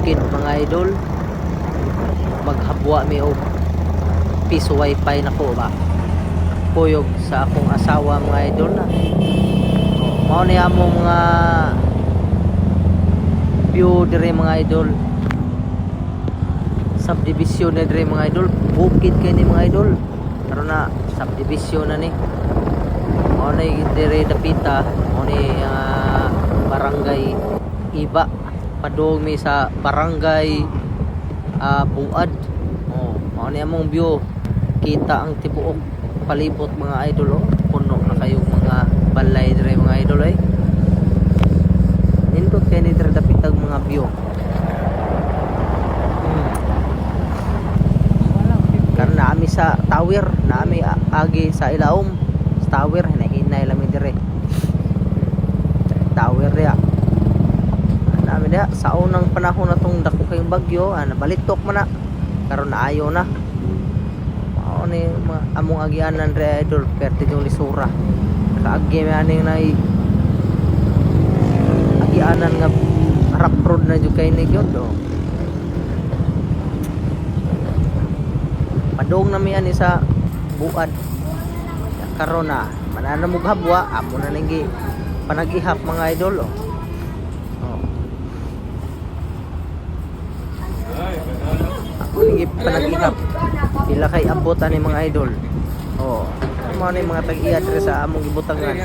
bukid mga idol. Maghabwa mi og piso wifi nako ba. Puyog sa akong asawa mga idol na. Mao ni amo mga view dire mga idol. Subdivision na dire mga idol. Bukid kay ni mga idol. Karon na subdivision na ni. Mao na dire dapita, mao ni barangay Iba. Padung mi sa barangay Buad. Mao ni among view. Kita ang tibuok palibot mga idol. Puno na kayong mga balay dire mga idol ay. Nindot kay ni dire dapitag mga view. Karon na ami sa tower, na ami agi sa ilaom. Sa tower hinahinay lami dire. Tower ya. Nami dia sa unang panahon natong dako kayong bagyo, nabalitok man na. Karon naayo na. Mao ni among agianan re idol perti yung lisura. Kaagi man ning nay agianan nga harap road na jud kay ni gyud do. Padung nami ani sa Buad. Karon na mananamog habwa, amo na ning panagihap mga idol. Ning panagihap pila kay abot ani mga idol. Mo ni mga tag-iya dire sa among gibutangan.